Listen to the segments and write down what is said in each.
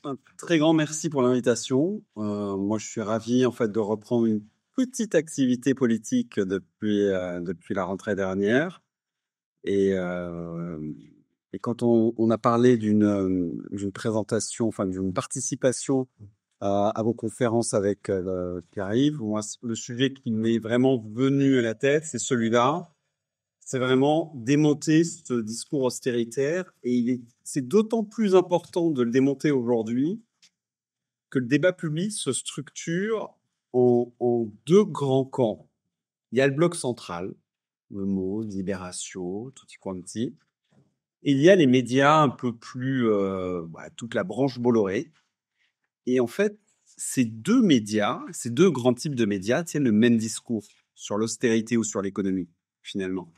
Un très grand merci pour l'invitation. Moi, je suis ravi en fait de reprendre une petite activité politique depuis la rentrée dernière. Et, euh, et quand on a parlé d'une présentation, enfin d'une participation à vos conférences avec Pierre-Yves, moi, le sujet qui m'est vraiment venu à la tête, c'est celui-là. C'est vraiment démonter ce discours austéritaire. C'est d'autant plus important de le démonter aujourd'hui que le débat public se structure en deux grands camps. Il y a le bloc central, le mot, Libératio, Tutti Quanti. Et il y a les médias un peu plus, toute la branche Bolloré. Et en fait, ces deux médias, ces deux grands types de médias tiennent le même discours sur l'austérité ou sur l'économie, finalement.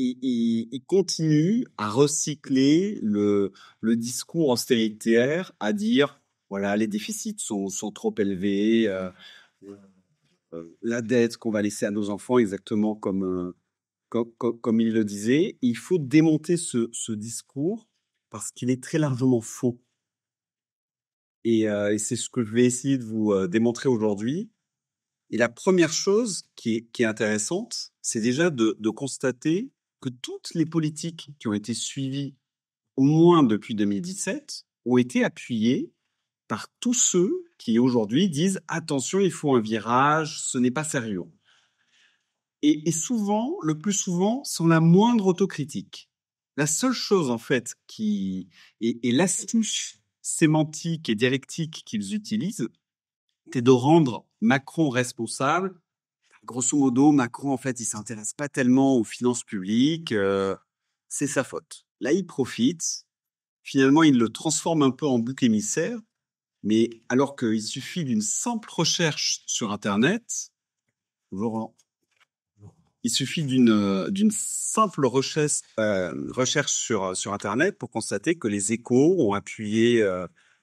Ils continuent à recycler le discours austéritaire, à dire, voilà, les déficits sont trop élevés, la dette qu'on va laisser à nos enfants, exactement comme il le disait. Il faut démonter ce discours parce qu'il est très largement faux. Et c'est ce que je vais essayer de vous démontrer aujourd'hui. Et la première chose qui est intéressante, c'est déjà de constater que toutes les politiques qui ont été suivies, au moins depuis 2017, ont été appuyées par tous ceux qui aujourd'hui disent attention, il faut un virage, ce n'est pas sérieux. Et souvent, le plus souvent, sans la moindre autocritique. La seule chose, en fait, et l'astuce sémantique et dialectique qu'ils utilisent, c'est de rendre Macron responsable. Grosso modo, Macron, en fait, il s'intéresse pas tellement aux finances publiques, c'est sa faute. Là, il profite. Finalement, il le transforme un peu en bouc émissaire, mais alors qu'il suffit d'une simple recherche sur Internet, Laurent, il suffit d'une simple recherche sur Internet pour constater que les Échos ont appuyé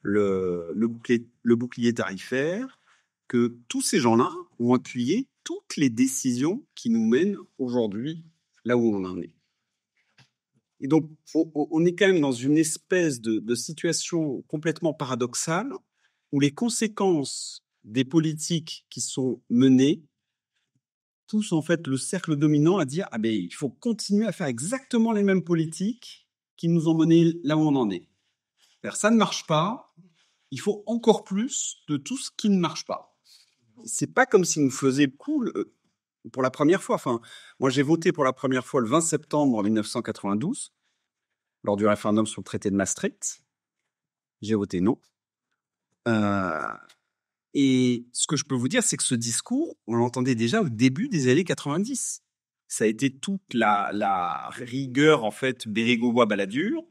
le bouclier tarifaire, que tous ces gens-là ont appuyé toutes les décisions qui nous mènent aujourd'hui là où on en est. Et donc, on est quand même dans une espèce de situation complètement paradoxale où les conséquences des politiques qui sont menées poussent en fait le cercle dominant à dire ah ben il faut continuer à faire exactement les mêmes politiques qui nous ont menés là où on en est. Alors, ça ne marche pas. Il faut encore plus de tout ce qui ne marche pas. C'est pas comme si nous faisions cool pour la première fois. Enfin, moi j'ai voté pour la première fois le 20 septembre 1992 lors du référendum sur le traité de Maastricht. J'ai voté non. Et ce que je peux vous dire, c'est que ce discours, on l'entendait déjà au début des années 90. Ça a été toute la rigueur, en fait, Bérégovoy-Balladur.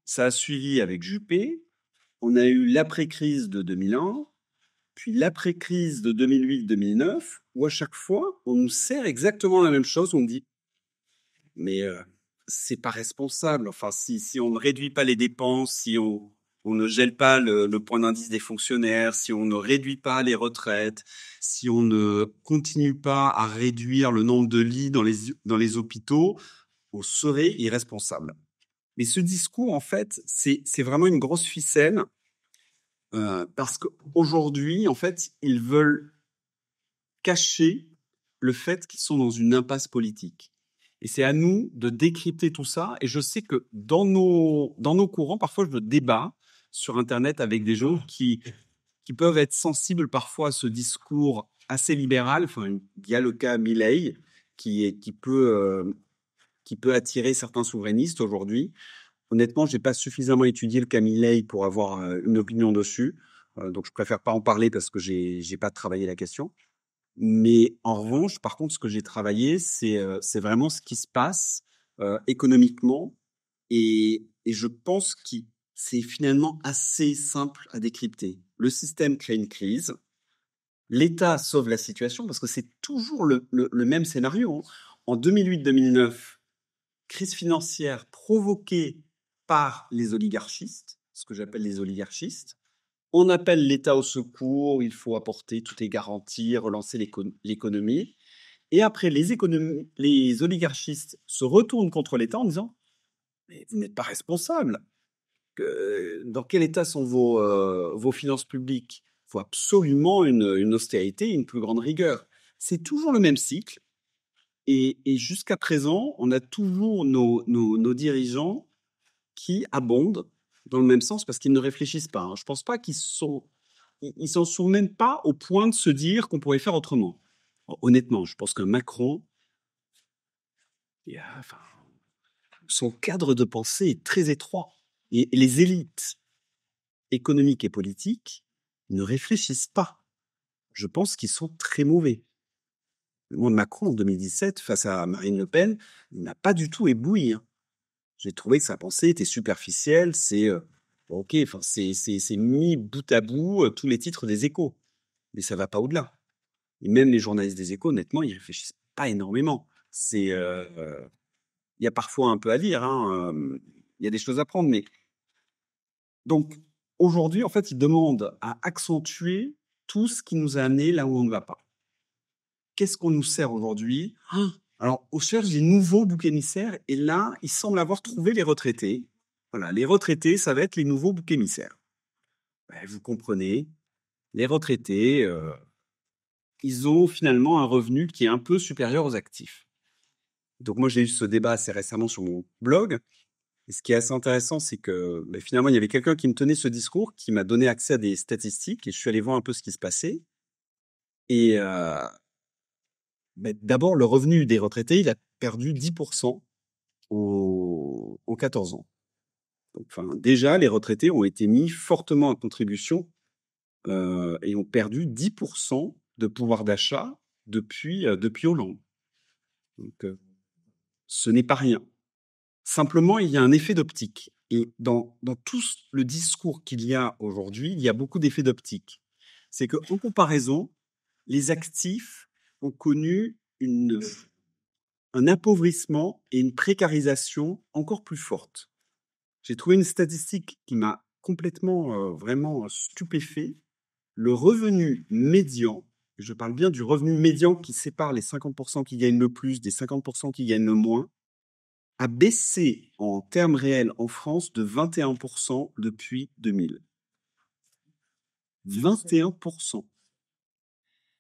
Ça a suivi avec Juppé. On a eu l'après-crise de 2001, puis l'après-crise de 2008-2009, où à chaque fois, on nous sert exactement la même chose. On dit, mais c'est pas responsable. Enfin, si on ne réduit pas les dépenses, si on ne gèle pas le point d'indice des fonctionnaires, si on ne réduit pas les retraites, si on ne continue pas à réduire le nombre de lits dans les hôpitaux, on serait irresponsable. Mais ce discours, en fait, c'est vraiment une grosse ficelle parce qu'aujourd'hui, en fait, ils veulent cacher le fait qu'ils sont dans une impasse politique. Et c'est à nous de décrypter tout ça. Et je sais que dans nos courants, parfois, je débat sur Internet avec des gens qui peuvent être sensibles parfois à ce discours assez libéral. Enfin, il y a le cas Milei qui peut attirer certains souverainistes aujourd'hui. Honnêtement, j'ai pas suffisamment étudié le cas Milei pour avoir une opinion dessus. Donc, je préfère pas en parler parce que j'ai pas travaillé la question. Mais en revanche, par contre, ce que j'ai travaillé, c'est vraiment ce qui se passe économiquement. Et je pense que c'est finalement assez simple à décrypter. Le système crée une crise. L'État sauve la situation parce que c'est toujours le même scénario. En 2008-2009, crise financière provoquée par les oligarchistes, ce que j'appelle les oligarchistes. On appelle l'État au secours, il faut apporter toutes les garanties, relancer l'économie. Et après, les oligarchistes se retournent contre l'État en disant « Mais vous n'êtes pas responsable. Dans quel état sont vos finances publiques? Il faut absolument une austérité, une plus grande rigueur. C'est toujours le même cycle. Et jusqu'à présent, on a toujours nos dirigeants qui abondent dans le même sens parce qu'ils ne réfléchissent pas. Je ne pense pas ils s'en sont même pas au point de se dire qu'on pourrait faire autrement. Honnêtement, je pense que Macron, enfin, son cadre de pensée est très étroit. Et les élites économiques et politiques ne réfléchissent pas. Je pense qu'ils sont très mauvais. Moi, Macron, en 2017, face à Marine Le Pen, il n'a pas du tout ébloui. J'ai trouvé que sa pensée était superficielle. C'est ok, enfin, c'est mis bout à bout tous les titres des Échos, mais ça va pas au-delà. Et même les journalistes des Échos, honnêtement, ils réfléchissent pas énormément. Il y a parfois un peu à lire, il y a des choses à prendre, mais donc aujourd'hui, en fait, ils demandent à accentuer tout ce qui nous a amené là où on ne va pas. Qu'est-ce qu'on nous sert aujourd'hui? Alors, on cherche des nouveaux boucs émissaires, et là, ils semblent avoir trouvé les retraités. Voilà, les retraités, ça va être les nouveaux boucs émissaires. Vous comprenez, les retraités, ils ont finalement un revenu qui est un peu supérieur aux actifs. Donc moi, j'ai eu ce débat assez récemment sur mon blog. Et ce qui est assez intéressant, c'est que finalement, il y avait quelqu'un qui me tenait ce discours, qui m'a donné accès à des statistiques, et je suis allé voir un peu ce qui se passait. Et d'abord, le revenu des retraités, il a perdu 10% aux 14 ans. Donc, déjà, les retraités ont été mis fortement en contribution et ont perdu 10% de pouvoir d'achat depuis Hollande. Donc, ce n'est pas rien. Simplement, il y a un effet d'optique. Et dans tout le discours qu'il y a aujourd'hui, il y a beaucoup d'effets d'optique. C'est qu'en comparaison, les actifs ont connu un appauvrissement et une précarisation encore plus forte. J'ai trouvé une statistique qui m'a complètement, vraiment stupéfait. Le revenu médian, je parle bien du revenu médian qui sépare les 50% qui gagnent le plus des 50% qui gagnent le moins, a baissé en termes réels en France de 21% depuis 2000. 21%.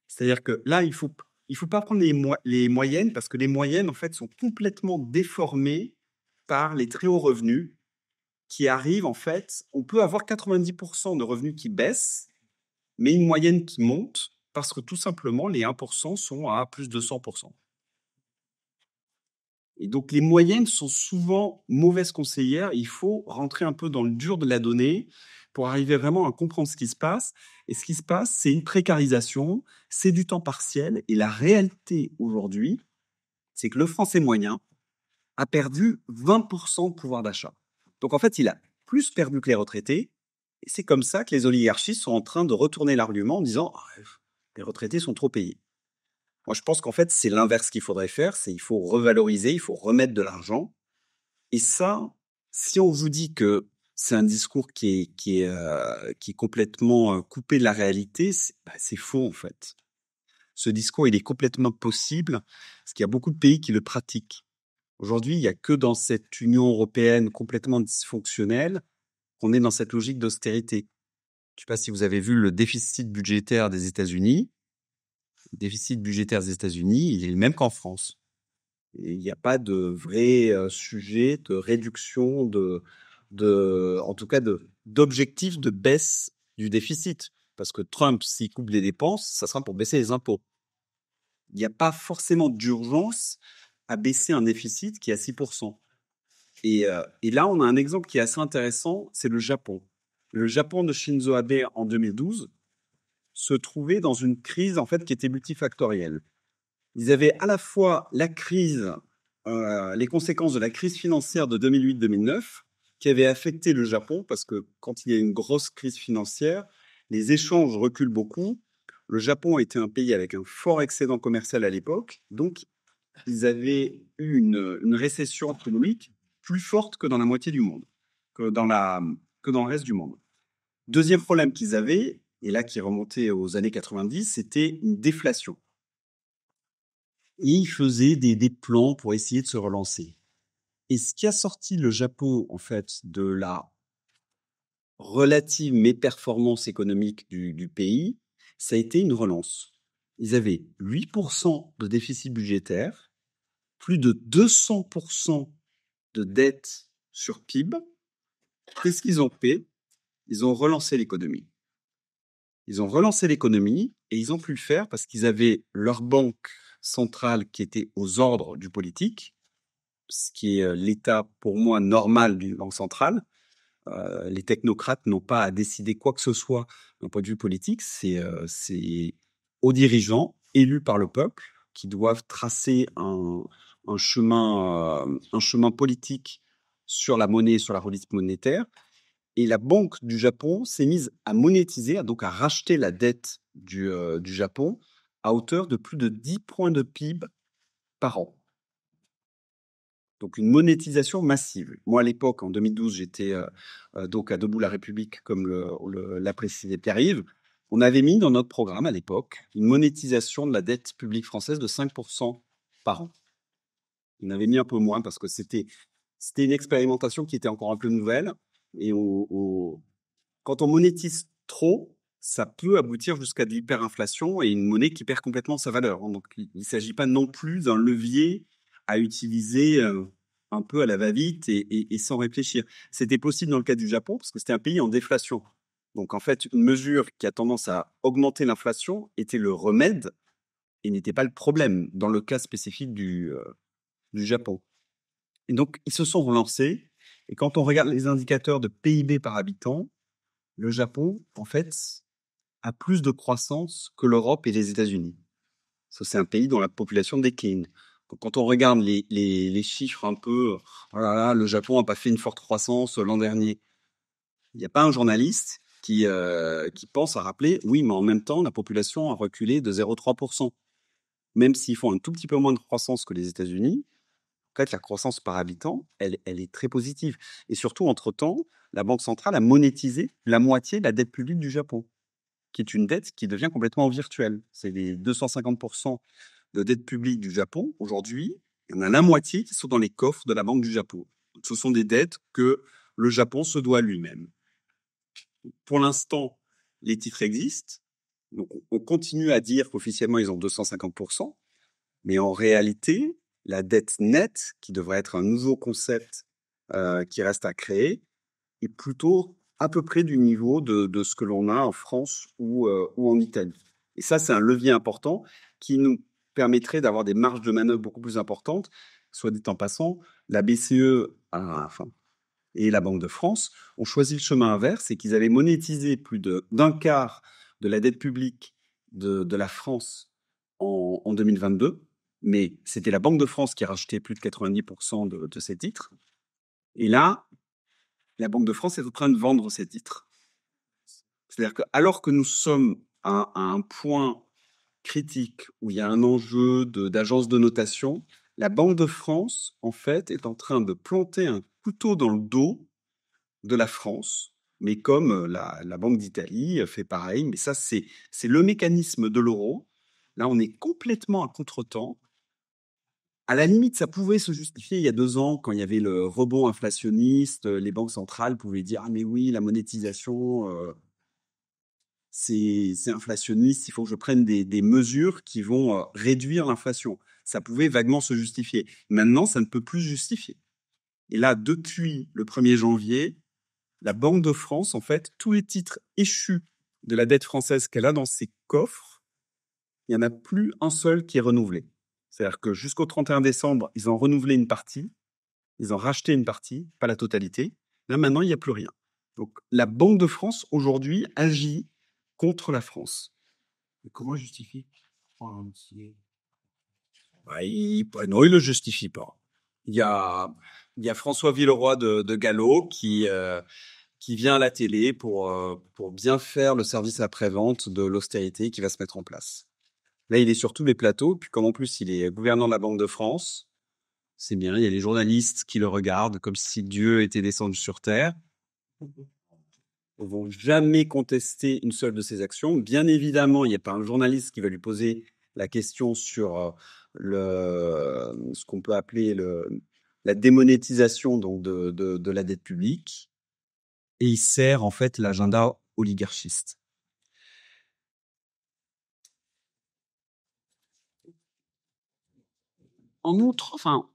C'est-à-dire que là, il faut pas prendre les moyennes, parce que les moyennes, en fait, sont complètement déformées par les très hauts revenus qui arrivent, en fait. On peut avoir 90% de revenus qui baissent, mais une moyenne qui monte, parce que tout simplement, les 1% sont à plus de 100%. Et donc, les moyennes sont souvent mauvaises conseillères. Il faut rentrer un peu dans le dur de la donnée pour arriver vraiment à comprendre ce qui se passe. Et ce qui se passe, c'est une précarisation, c'est du temps partiel. Et la réalité aujourd'hui, c'est que le Français moyen a perdu 20% de pouvoir d'achat. Donc, en fait, il a plus perdu que les retraités. Et c'est comme ça que les oligarchies sont en train de retourner l'argument en disant les retraités sont trop payés. Moi, je pense qu'en fait, c'est l'inverse qu'il faudrait faire, c'est il faut revaloriser, il faut remettre de l'argent. Et ça, si on vous dit que c'est un discours qui est complètement coupé de la réalité, c'est faux en fait. Ce discours, il est complètement possible parce qu'il y a beaucoup de pays qui le pratiquent. Aujourd'hui, il n'y a que dans cette Union européenne complètement dysfonctionnelle qu'on est dans cette logique d'austérité. Je ne sais pas si vous avez vu le déficit budgétaire des États-Unis. Le déficit budgétaire des États-Unis, il est le même qu'en France. Et il n'y a pas de vrai sujet de réduction en tout cas d'objectif de baisse du déficit. Parce que Trump, s'il coupe les dépenses, ça sera pour baisser les impôts. Il n'y a pas forcément d'urgence à baisser un déficit qui est à 6%. Et là, on a un exemple qui est assez intéressant, c'est le Japon. Le Japon de Shinzo Abe en 2012 se trouvait dans une crise en fait qui était multifactorielle. Ils avaient à la fois la crise, les conséquences de la crise financière de 2008-2009 qui avait affecté le Japon parce que quand il y a une grosse crise financière, les échanges reculent beaucoup. Le Japon était un pays avec un fort excédent commercial à l'époque, donc ils avaient eu une récession économique plus forte que dans la moitié du monde, que dans le reste du monde. Deuxième problème qu'ils avaient, et là qui remontait aux années 90, c'était une déflation. Et ils faisaient des plans pour essayer de se relancer. Et ce qui a sorti le Japon, en fait, de la relative méperformance économique du pays, ça a été une relance. Ils avaient 8% de déficit budgétaire, plus de 200% de dette sur PIB. Qu'est-ce qu'ils ont fait? Ils ont relancé l'économie. Ils ont relancé l'économie et ils ont pu le faire parce qu'ils avaient leur banque centrale qui était aux ordres du politique, ce qui est l'état pour moi normal d'une banque centrale. Les technocrates n'ont pas à décider quoi que ce soit d'un point de vue politique. C'est aux dirigeants élus par le peuple qui doivent tracer un chemin politique sur la monnaie, sur la politique monétaire. Et la Banque du Japon s'est mise à monétiser, donc à racheter la dette du Japon à hauteur de plus de 10 points de PIB par an. Donc une monétisation massive. Moi, à l'époque, en 2012, j'étais donc à Debout la République, comme l'a précisé Pierre-Yves. On avait mis dans notre programme à l'époque une monétisation de la dette publique française de 5% par an. On avait mis un peu moins parce que c'était une expérimentation qui était encore un peu nouvelle. Et quand on monétise trop, ça peut aboutir jusqu'à de l'hyperinflation et une monnaie qui perd complètement sa valeur. Donc, il ne s'agit pas non plus d'un levier à utiliser un peu à la va-vite et sans réfléchir. C'était possible dans le cas du Japon parce que c'était un pays en déflation. Donc, en fait, une mesure qui a tendance à augmenter l'inflation était le remède et n'était pas le problème dans le cas spécifique du Japon. Et donc, ils se sont relancés. Et quand on regarde les indicateurs de PIB par habitant, le Japon, en fait, a plus de croissance que l'Europe et les États-Unis. Ça, c'est un pays dont la population décline. Donc, quand on regarde les chiffres un peu, oh là là, le Japon n'a pas fait une forte croissance l'an dernier. Il n'y a pas un journaliste qui pense à rappeler, oui, mais en même temps, la population a reculé de 0,3%. Même s'ils font un tout petit peu moins de croissance que les États-Unis, en fait, la croissance par habitant, elle est très positive. Et surtout, entre-temps, la Banque centrale a monétisé la moitié de la dette publique du Japon, qui est une dette qui devient complètement virtuelle. C'est les 250% de dette publique du Japon. Aujourd'hui, il y en a la moitié qui sont dans les coffres de la Banque du Japon. Donc, ce sont des dettes que le Japon se doit lui-même. Pour l'instant, les titres existent. Donc, on continue à dire qu'officiellement, ils ont 250%. Mais en réalité, la dette nette, qui devrait être un nouveau concept qui reste à créer, est plutôt à peu près du niveau de ce que l'on a en France ou en Italie. Et ça, c'est un levier important qui nous permettrait d'avoir des marges de manœuvre beaucoup plus importantes. Soit dit en passant, la BCE et la Banque de France ont choisi le chemin inverse et qu'ils avaient monétisé plus d'un quart de la dette publique de la France en 2022. Mais c'était la Banque de France qui a racheté plus de 90% de ces titres. Et là, la Banque de France est en train de vendre ces titres. C'est-à-dire qu'alors que nous sommes à un point critique où il y a un enjeu d'agence de notation, la Banque de France, en fait, est en train de planter un couteau dans le dos de la France, mais comme la Banque d'Italie fait pareil. Mais ça, c'est le mécanisme de l'euro. Là, on est complètement à contretemps. À la limite, ça pouvait se justifier il y a 2 ans, quand il y avait le rebond inflationniste, les banques centrales pouvaient dire: «Ah mais oui, la monétisation, c'est inflationniste, il faut que je prenne des mesures qui vont réduire l'inflation». Ça pouvait vaguement se justifier. Maintenant, ça ne peut plus se justifier. Et là, depuis le 1er janvier, la Banque de France, en fait, tous les titres échus de la dette française qu'elle a dans ses coffres, il n'y en a plus un seul qui est renouvelé. C'est-à-dire que jusqu'au 31 décembre, ils ont renouvelé une partie, ils ont racheté une partie, pas la totalité. Là, maintenant, il n'y a plus rien. Donc, la Banque de France, aujourd'hui, agit contre la France. Mais comment justifie Non, il ne le justifie pas. Il y a François Villeroy de Gallo qui vient à la télé pour bien faire le service après-vente de l'austérité qui va se mettre en place. Là, il est sur tous les plateaux. Puis comme en plus, il est gouverneur de la Banque de France, c'est bien, il y a les journalistes qui le regardent comme si Dieu était descendu sur Terre. Ils ne vont jamais contester une seule de ses actions. Bien évidemment, il n'y a pas un journaliste qui va lui poser la question sur ce qu'on peut appeler la démonétisation donc de la dette publique. et il sert en fait l'agenda oligarchiste. En outre, enfin,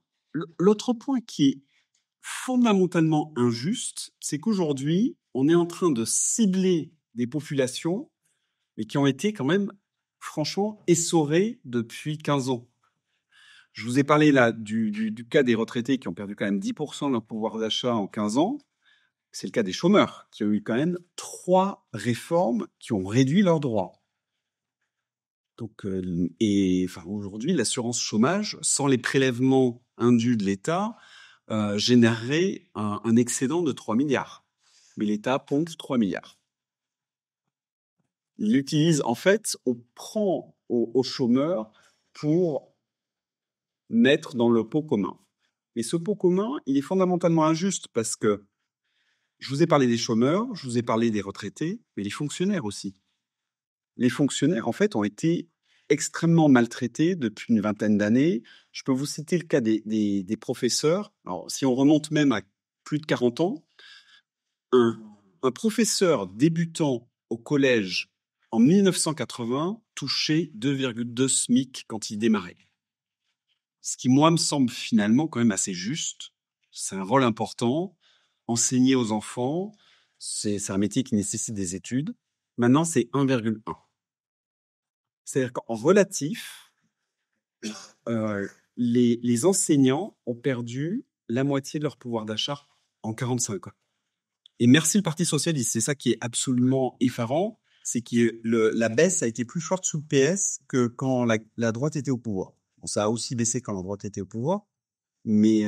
l'autre point qui est fondamentalement injuste, c'est qu'aujourd'hui, on est en train de cibler des populations, mais qui ont été quand même franchement essorées depuis 15 ans. Je vous ai parlé là du cas des retraités qui ont perdu quand même 10% de leur pouvoir d'achat en 15 ans. C'est le cas des chômeurs, qui ont eu quand même 3 réformes qui ont réduit leurs droits. Donc, aujourd'hui, l'assurance chômage, sans les prélèvements indus de l'État, générerait un excédent de 3 milliards. Mais l'État pompe 3 milliards. Il utilise, en fait, on prend aux chômeurs pour mettre dans le pot commun. Et ce pot commun, il est fondamentalement injuste parce que je vous ai parlé des chômeurs, je vous ai parlé des retraités, mais les fonctionnaires aussi. Les fonctionnaires, en fait, ont été extrêmement maltraités depuis une vingtaine d'années. Je peux vous citer le cas des professeurs. Alors, si on remonte même à plus de 40 ans, un professeur débutant au collège en 1980 touchait 2,2 SMIC quand il démarrait. Ce qui, moi, me semble finalement quand même assez juste. C'est un rôle important. Enseigner aux enfants, c'est un métier qui nécessite des études. Maintenant, c'est 1,1. C'est-à-dire qu'en relatif, les enseignants ont perdu la moitié de leur pouvoir d'achat en 45 ans. Et merci le Parti socialiste, c'est ça qui est absolument effarant, c'est que la baisse a été plus forte sous le PS que quand la droite était au pouvoir. Bon, ça a aussi baissé quand la droite était au pouvoir, mais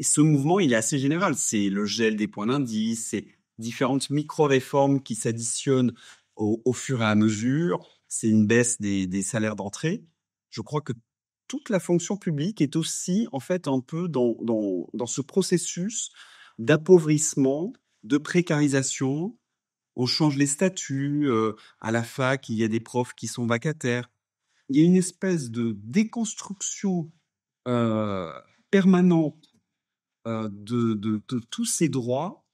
ce mouvement, il est assez général. C'est le gel des points d'indice, c'est différentes micro-réformes qui s'additionnent au fur et à mesure, c'est une baisse des salaires d'entrée. Je crois que toute la fonction publique est aussi, en fait, un peu dans ce processus d'appauvrissement, de précarisation. On change les statuts. À la fac, il y a des profs qui sont vacataires. Il y a une espèce de déconstruction permanente de tous ces droits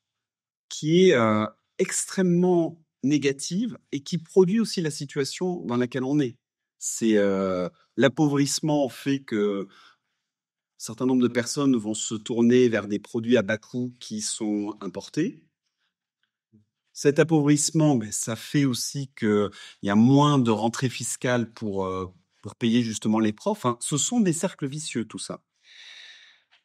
qui est extrêmement négative et qui produit aussi la situation dans laquelle on est. C'est l'appauvrissement fait que un certain nombre de personnes vont se tourner vers des produits à bas coût qui sont importés. Cet appauvrissement, ben, ça fait aussi qu'il y a moins de rentrées fiscales pour payer justement les profs. Hein. Ce sont des cercles vicieux, tout ça.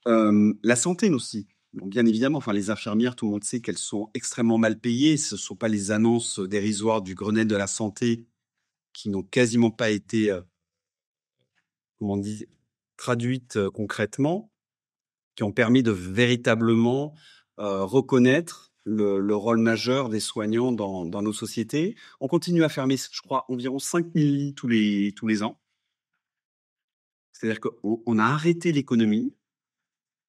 La santé aussi. Donc, bien évidemment, enfin, les infirmières, tout le monde sait qu'elles sont extrêmement mal payées. Ce ne sont pas les annonces dérisoires du Grenelle de la santé qui n'ont quasiment pas été, comment on dit, traduites concrètement, qui ont permis de véritablement reconnaître le rôle majeur des soignants dans nos sociétés. On continue à fermer, je crois, environ 5000 lits tous les ans. C'est-à-dire qu'on a arrêté l'économie,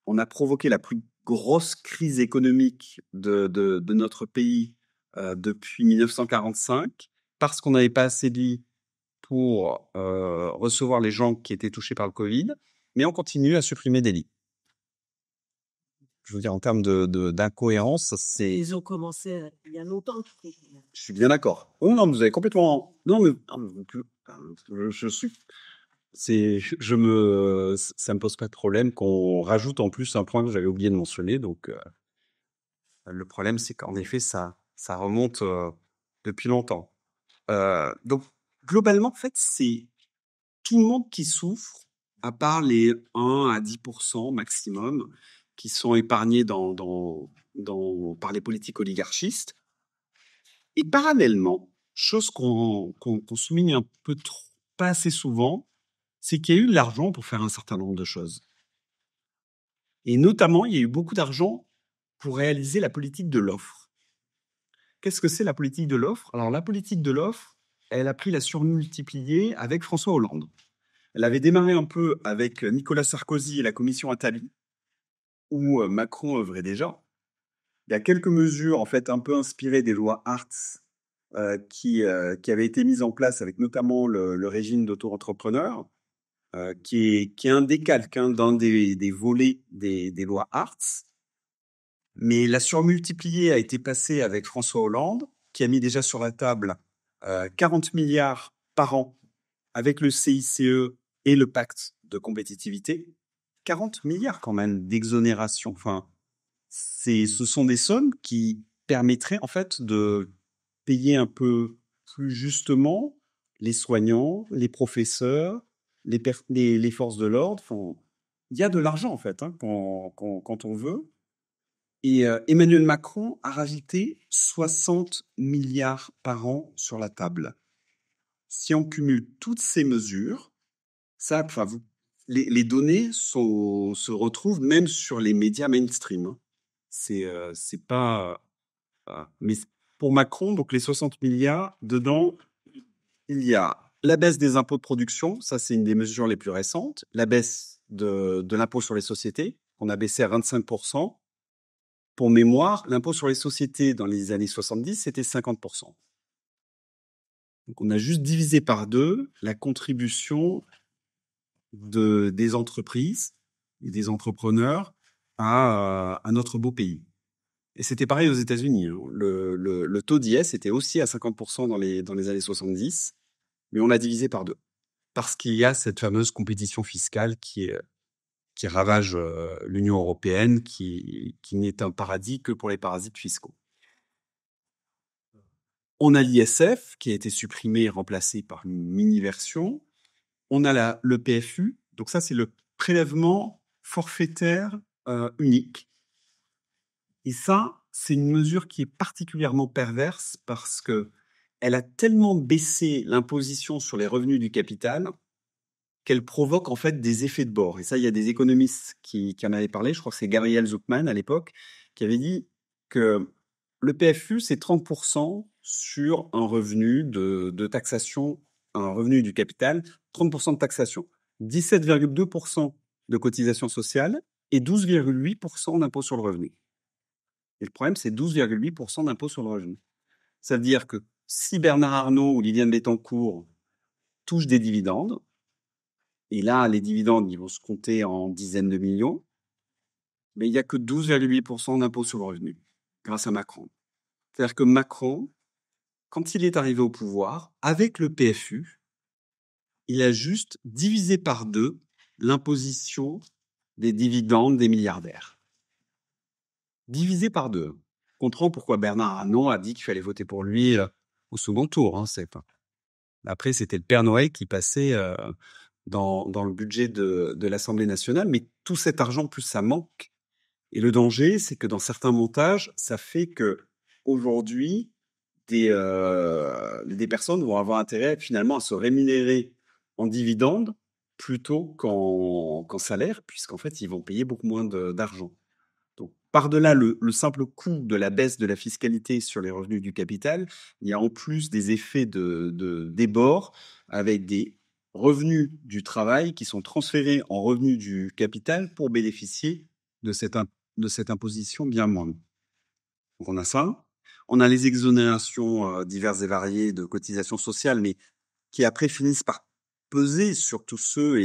on a provoqué la plus grosse crise économique de notre pays depuis 1945 parce qu'on n'avait pas assez de lits pour recevoir les gens qui étaient touchés par le Covid, mais on continue à supprimer des lits. Je veux dire, en termes d'incohérence, c'est... Ils ont commencé il y a longtemps. Je suis bien d'accord. Oh non, vous avez complètement... Non, mais je suis... Ça me pose pas de problème qu'on rajoute en plus un point que j'avais oublié de mentionner. Donc, le problème, c'est qu'en effet, ça remonte depuis longtemps. Donc, globalement, en fait, c'est tout le monde qui souffre, à part les 1 à 10% maximum qui sont épargnés par les politiques oligarchistes. Et parallèlement, chose qu'on souligne un peu trop, pas assez souvent, c'est qu'il y a eu de l'argent pour faire un certain nombre de choses. Et notamment, il y a eu beaucoup d'argent pour réaliser la politique de l'offre. Qu'est-ce que c'est la politique de l'offre? Alors, la politique de l'offre, elle a pris la surmultipliée avec François Hollande. Elle avait démarré un peu avec Nicolas Sarkozy et la commission Attali, où Macron œuvrait déjà. Il y a quelques mesures, en fait, un peu inspirées des lois Hartz, qui avaient été mises en place avec notamment le régime d'auto-entrepreneur, qui est un décalque d'un des volets des lois Hartz. Mais la surmultipliée a été passée avec François Hollande, qui a mis déjà sur la table 40 milliards par an avec le CICE et le pacte de compétitivité. 40 milliards quand même d'exonération. Enfin, ce sont des sommes qui permettraient en fait de payer un peu plus justement les soignants, les professeurs, les forces de l'ordre. Enfin, il y a de l'argent en fait quand on veut. Et Emmanuel Macron a rajouté 60 milliards par an sur la table. Si on cumule toutes ces mesures, ça, enfin, les données se retrouvent même sur les médias mainstream. Hein. C'est pas. Mais pour Macron, donc les 60 milliards, dedans, il y a la baisse des impôts de production, ça c'est une des mesures les plus récentes, la baisse de l'impôt sur les sociétés, qu'on a baissé à 25%. Pour mémoire, l'impôt sur les sociétés dans les années 70, c'était 50%. Donc on a juste divisé par 2 la contribution des entreprises et des entrepreneurs à notre beau pays. Et c'était pareil aux États-Unis. Hein. Le taux d'IS était aussi à 50% dans les années 70, mais on l'a divisé par 2. Parce qu'il y a cette fameuse compétition fiscale qui ravage l'Union européenne, qui n'est un paradis que pour les parasites fiscaux. On a l'ISF qui a été supprimé et remplacé par une mini-version. On a le PFU, donc ça c'est le prélèvement forfaitaire unique. Et ça, c'est une mesure qui est particulièrement perverse parce que elle a tellement baissé l'imposition sur les revenus du capital qu'elle provoque en fait des effets de bord. Et ça, il y a des économistes qui en avaient parlé. Je crois que c'est Gabriel Zucman à l'époque qui avait dit que le PFU, c'est 30% sur un revenu de taxation, un revenu du capital, 30% de taxation, 17,2% de cotisation sociale et 12,8% d'impôt sur le revenu. Et le problème, c'est 12,8% d'impôt sur le revenu. Ça veut dire que si Bernard Arnault ou Liliane Bettencourt touchent des dividendes, et là, les dividendes, ils vont se compter en dizaines de millions, mais il n'y a que 12,8% d'impôt sur le revenu, grâce à Macron. C'est-à-dire que Macron, quand il est arrivé au pouvoir, avec le PFU, il a juste divisé par 2 l'imposition des dividendes des milliardaires. Divisé par 2. On comprend pourquoi Bernard Arnault a dit qu'il fallait voter pour lui au second tour. Hein, c'est pas. Après, c'était le Père Noël qui passait dans le budget de l'Assemblée nationale, mais tout cet argent, plus ça manque. Et le danger, c'est que dans certains montages, ça fait que aujourd'hui, des personnes vont avoir intérêt finalement à se rémunérer en dividendes plutôt qu'en salaire, puisqu'en fait, ils vont payer beaucoup moins d'argent. Donc, par-delà le simple coût de la baisse de la fiscalité sur les revenus du capital, il y a en plus des effets de débord avec des revenus du travail qui sont transférés en revenus du capital pour bénéficier de cette imposition bien moindre. Donc, on a ça. On a les exonérations diverses et variées de cotisations sociales, mais qui après finissent par peser sur tous ceux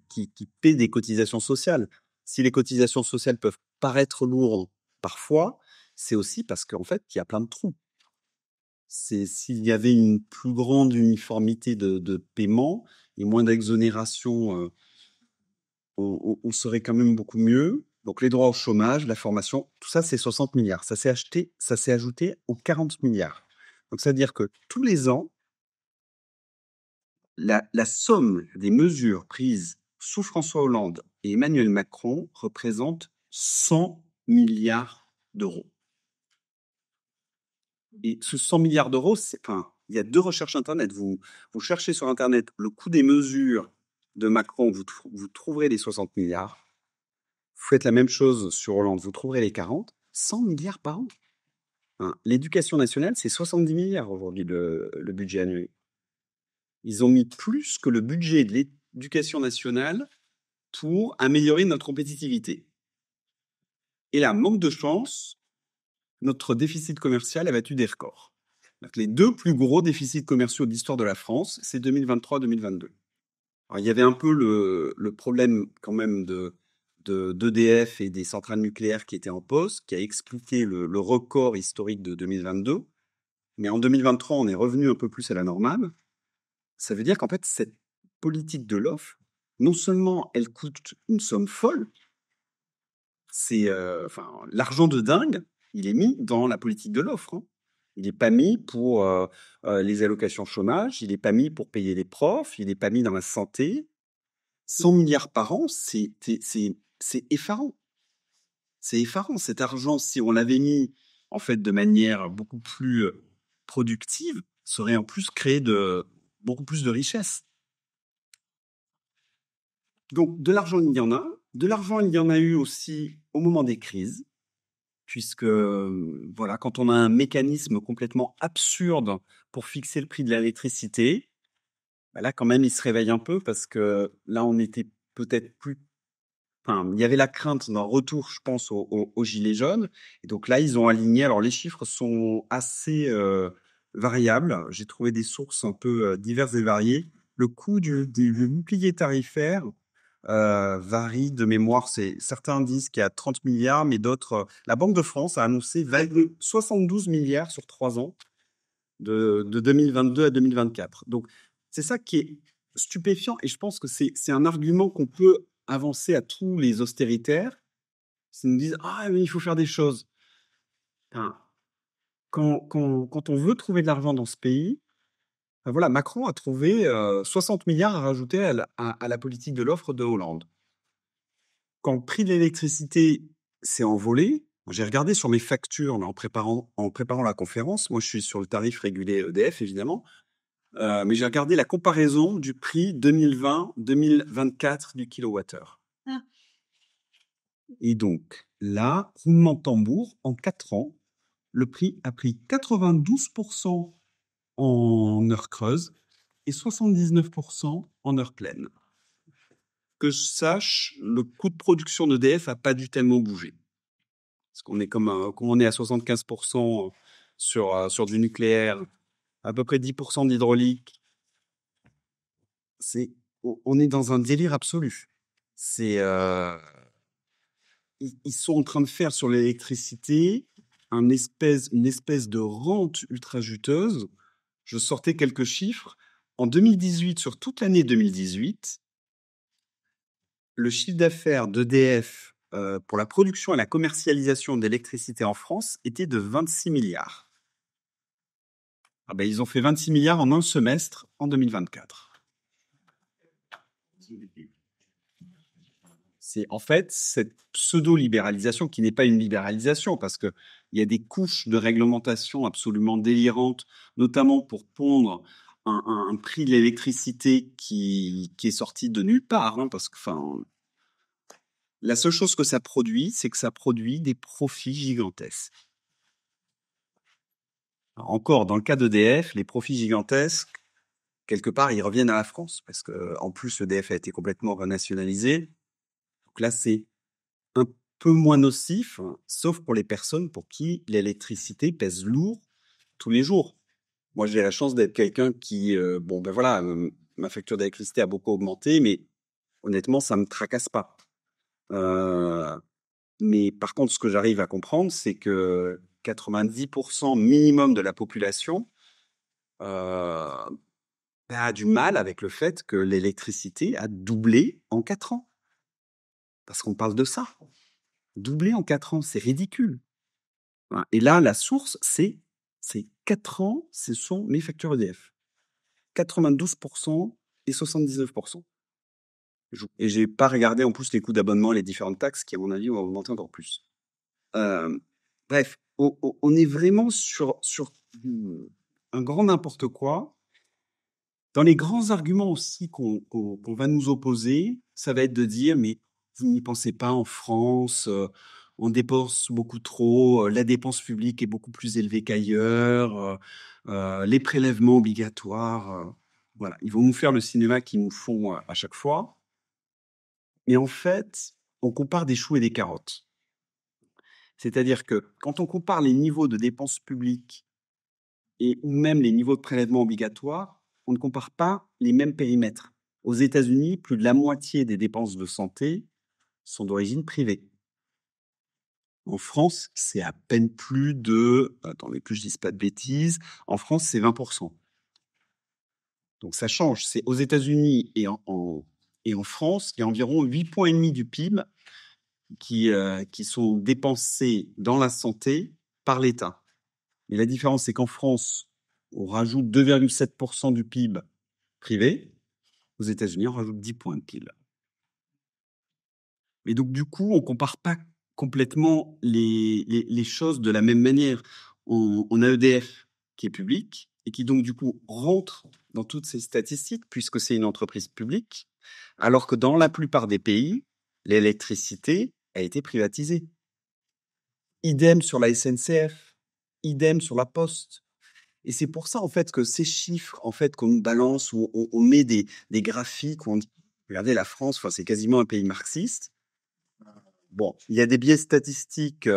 qui paient des cotisations sociales. Si les cotisations sociales peuvent paraître lourdes parfois, c'est aussi parce qu'en fait, il y a plein de trous. S'il y avait une plus grande uniformité de paiement et moins d'exonération, on serait quand même beaucoup mieux. Donc les droits au chômage, la formation, tout ça, c'est 60 milliards. Ça s'est ajouté aux 40 milliards. Donc ça veut dire que tous les ans, la somme des mesures prises sous François Hollande et Emmanuel Macron représente 100 milliards d'euros. Et ce 100 milliards d'euros, il y a 2 recherches Internet. Vous cherchez sur Internet le coût des mesures de Macron, vous trouverez les 60 milliards. Vous faites la même chose sur Hollande, vous trouverez les 40. 100 milliards par an. Hein. L'éducation nationale, c'est 70 milliards aujourd'hui le budget annuel. Ils ont mis plus que le budget de l'éducation nationale pour améliorer notre compétitivité. Et là, manque de chance, notre déficit commercial a battu des records. Donc, les 2 plus gros déficits commerciaux de l'histoire de la France, c'est 2023-2022. Alors, il y avait un peu le problème quand même de d'EDF et des centrales nucléaires qui étaient en pause, qui a expliqué le record historique de 2022. Mais en 2023, on est revenu un peu plus à la normale. Ça veut dire qu'en fait, cette politique de l'offre, non seulement elle coûte une somme folle, c'est l'argent de dingue, il est mis dans la politique de l'offre, hein. Il n'est pas mis pour les allocations chômage, il n'est pas mis pour payer les profs, il n'est pas mis dans la santé. 100 milliards par an, c'est effarant. C'est effarant. Cet argent, si on l'avait mis en fait de manière beaucoup plus productive, ça aurait en plus créé beaucoup plus de richesses. Donc, de l'argent, il y en a. De l'argent, il y en a eu aussi au moment des crises, puisque, voilà, quand on a un mécanisme complètement absurde pour fixer le prix de l'électricité, bah là, quand même, il se réveille un peu parce que là, on était peut-être plus... Enfin, il y avait la crainte d'un retour, je pense, aux gilets jaunes. Et donc là, ils ont aligné. Alors, les chiffres sont assez variables. J'ai trouvé des sources un peu diverses et variées. Le coût du bouclier tarifaire varie de mémoire. Certains disent qu'il y a 30 milliards, mais d'autres... la Banque de France a annoncé 72 milliards sur 3 ans, de 2022 à 2024. Donc, c'est ça qui est stupéfiant. Et je pense que c'est un argument qu'on peut avancer à tous les austéritaires. Ils nous disent « Ah, mais il faut faire des choses. » Enfin, quand on veut trouver de l'argent dans ce pays, ben voilà, Macron a trouvé 60 milliards à rajouter à la politique de l'offre de Hollande. Quand le prix de l'électricité s'est envolé, j'ai regardé sur mes factures là, en préparant la conférence. Moi, je suis sur le tarif régulé EDF, évidemment. Mais j'ai regardé la comparaison du prix 2020-2024 du kilowattheure. Ah. Et donc, là, roulement de tambour, en 4 ans, le prix a pris 92% en heure creuse et 79% en heure pleine. Que je sache, le coût de production d'EDF n'a pas dû tellement bouger. Parce qu'on est comme on est à 75% sur du nucléaire, à peu près 10% d'hydraulique, on est dans un délire absolu. Ils sont en train de faire sur l'électricité une espèce de rente ultra juteuse. Je sortais quelques chiffres. En 2018, sur toute l'année 2018, le chiffre d'affaires d'EDF pour la production et la commercialisation d'électricité en France était de 26 milliards. Ah ben, ils ont fait 26 milliards en un semestre en 2024. C'est en fait cette pseudo-libéralisation qui n'est pas une libéralisation parce qu'il y a des couches de réglementation absolument délirantes, notamment pour pondre un prix de l'électricité qui est sorti de nulle part. Hein, parce que la seule chose que ça produit, c'est que ça produit des profits gigantesques. Alors encore, dans le cas d'EDF, les profits gigantesques, quelque part, ils reviennent à la France parce qu'en plus, EDF a été complètement renationalisé. Donc là, c'est un peu moins nocif, hein, sauf pour les personnes pour qui l'électricité pèse lourd tous les jours. Moi, j'ai la chance d'être quelqu'un qui, ma facture d'électricité a beaucoup augmenté, mais honnêtement, ça me tracasse pas. Mais par contre, ce que j'arrive à comprendre, c'est que 90% minimum de la population a du mal avec le fait que l'électricité a doublé en 4 ans. Parce qu'on parle de ça. Doubler en 4 ans, c'est ridicule. Et là, la source, c'est 4 ans, ce sont mes factures EDF. 92% et 79%. Et j'ai pas regardé en plus les coûts d'abonnement, les différentes taxes qui, à mon avis, vont augmenter encore plus. Bref, on est vraiment sur un grand n'importe quoi. Dans les grands arguments aussi qu'on va nous opposer, ça va être de dire, mais vous n'y pensez pas en France, on dépense beaucoup trop, la dépense publique est beaucoup plus élevée qu'ailleurs, les prélèvements obligatoires, voilà. Ils vont nous faire le cinéma qu'ils nous font à chaque fois. Mais en fait, on compare des choux et des carottes. C'est-à-dire que quand on compare les niveaux de dépenses publiques ou même les niveaux de prélèvements obligatoires, on ne compare pas les mêmes périmètres. Aux États-Unis, plus de la moitié des dépenses de santé sont d'origine privée. En France, c'est à peine plus de... Attendez que je dise pas de bêtises. En France, c'est 20%. Donc ça change. C'est aux États-Unis et en France, il y a environ 8,5 points du PIB qui sont dépensés dans la santé par l'État. Et la différence, c'est qu'en France, on rajoute 2,7% du PIB privé. Aux États-Unis, on rajoute 10 points de PIB. Et donc, du coup, on compare pas complètement les choses de la même manière. On a EDF qui est public et qui donc, du coup, rentre dans toutes ces statistiques puisque c'est une entreprise publique, alors que dans la plupart des pays, l'électricité a été privatisée. Idem sur la SNCF, idem sur la Poste. Et c'est pour ça, en fait, que ces chiffres, en fait, qu'on nous balance, où on met des graphiques, où on dit, regardez la France, enfin, c'est quasiment un pays marxiste. Bon, il y a des biais statistiques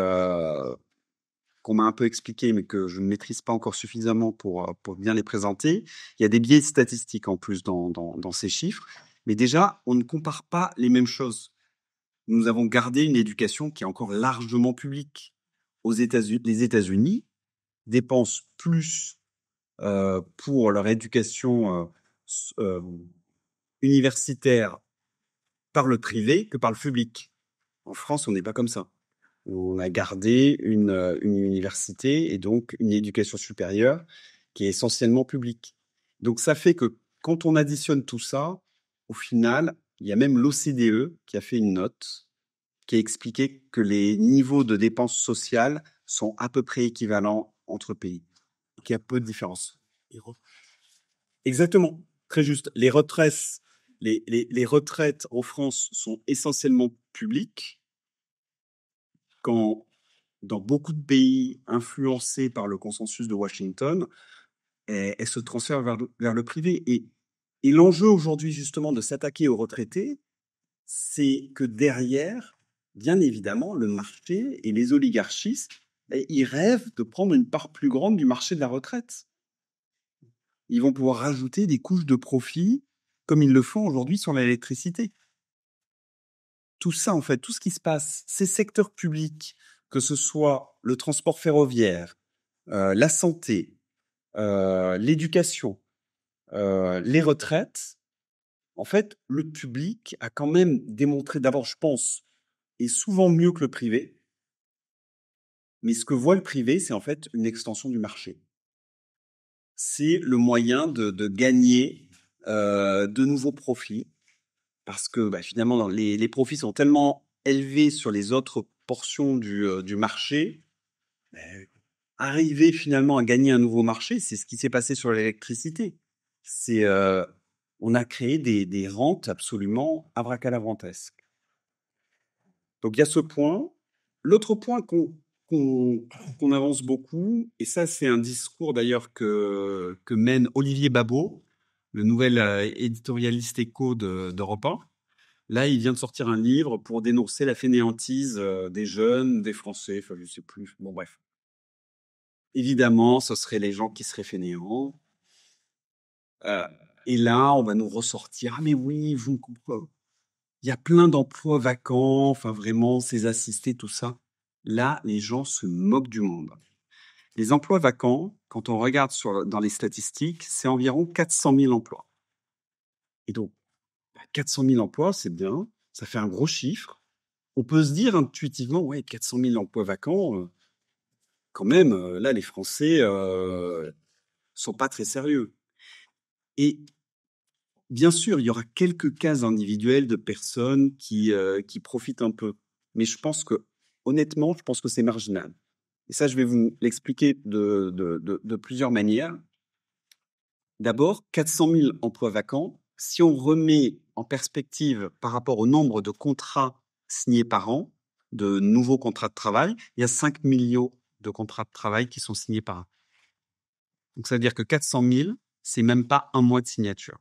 qu'on m'a un peu expliqués, mais que je ne maîtrise pas encore suffisamment pour bien les présenter. Il y a des biais statistiques en plus dans ces chiffres. Mais déjà, on ne compare pas les mêmes choses. Nous avons gardé une éducation qui est encore largement publique. Les États-Unis dépensent plus pour leur éducation universitaire par le privé que par le public. En France, on n'est pas comme ça. On a gardé une université et donc une éducation supérieure qui est essentiellement publique. Donc ça fait que quand on additionne tout ça, au final, il y a même l'OCDE qui a fait une note qui a expliqué que les niveaux de dépenses sociales sont à peu près équivalents entre pays, qu'il y a peu de différence. Exactement, très juste. Les retraites en France sont essentiellement publiques, quand dans beaucoup de pays influencés par le consensus de Washington, elles se transfèrent vers le privé. Et l'enjeu aujourd'hui justement de s'attaquer aux retraités, c'est que derrière, bien évidemment, le marché et les oligarchistes, ils rêvent de prendre une part plus grande du marché de la retraite. Ils vont pouvoir rajouter des couches de profit comme ils le font aujourd'hui sur l'électricité. Tout ça, en fait, tout ce qui se passe, ces secteurs publics, que ce soit le transport ferroviaire, la santé, l'éducation, les retraites, en fait, le public a quand même démontré, d'abord, je pense, est souvent mieux que le privé. Mais ce que voit le privé, c'est en fait une extension du marché. C'est le moyen de gagner de nouveaux profits. Parce que finalement, les profits sont tellement élevés sur les autres portions du marché. Arriver finalement à gagner un nouveau marché, c'est ce qui s'est passé sur l'électricité. On a créé des rentes absolument abracadabrantesques. Donc il y a ce point. L'autre point qu'on avance beaucoup, et ça c'est un discours d'ailleurs que mène Olivier Babot, le nouvel éditorialiste éco d'Europe 1. Là, il vient de sortir un livre pour dénoncer la fainéantise des jeunes, des Français, enfin je sais plus. Bon bref. Évidemment, ce seraient les gens qui seraient fainéants. Et là, on va nous ressortir, ah mais oui, vous comprenez. Il y a plein d'emplois vacants, enfin vraiment, ces assistés, tout ça. Là, les gens se moquent du monde. Les emplois vacants, quand on regarde dans les statistiques, c'est environ 400 000 emplois. Et donc, 400 000 emplois, c'est bien, ça fait un gros chiffre. On peut se dire intuitivement, ouais, 400 000 emplois vacants, quand même, là, les Français sont pas très sérieux. Et bien sûr, il y aura quelques cas individuels de personnes qui profitent un peu. Mais je pense que, honnêtement, je pense que c'est marginal. Et ça, je vais vous l'expliquer de plusieurs manières. D'abord, 400 000 emplois vacants. Si on remet en perspective par rapport au nombre de contrats signés par an, de nouveaux contrats de travail, il y a 5 millions de contrats de travail qui sont signés par an. Donc, ça veut dire que 400 000, c'est même pas un mois de signature.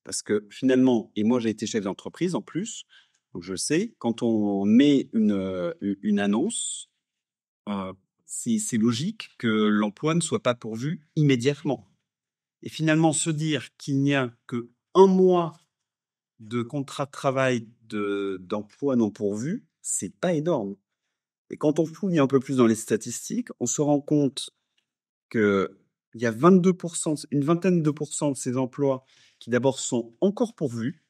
Parce que finalement, et moi j'ai été chef d'entreprise en plus, donc je sais, quand on met une annonce, c'est logique que l'emploi ne soit pas pourvu immédiatement. Et finalement, se dire qu'il n'y a que un mois de contrats de travail d'emploi non pourvus, c'est pas énorme. Et quand on fouille un peu plus dans les statistiques, on se rend compte que il y a 22%, une vingtaine de pourcents de ces emplois qui d'abord sont encore pourvus.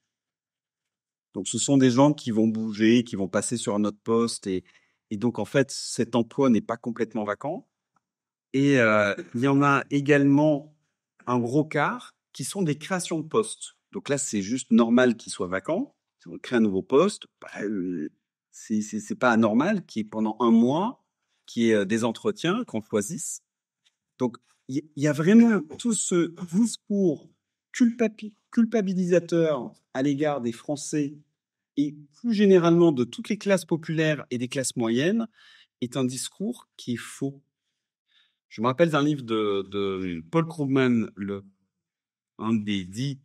Donc ce sont des gens qui vont bouger, qui vont passer sur un autre poste et donc en fait cet emploi n'est pas complètement vacant. Et il y en a également un gros quart qui sont des créations de postes. Donc là, c'est juste normal qu'ils soient vacants. Si on crée un nouveau poste, c'est pas anormal qu'il y ait pendant un mois qu'il y ait des entretiens, qu'on choisisse. Donc il y a vraiment tout ce discours culpabilisateur à l'égard des Français et plus généralement de toutes les classes populaires et des classes moyennes est un discours qui est faux. Je me rappelle d'un livre de Paul Krugman, un des 10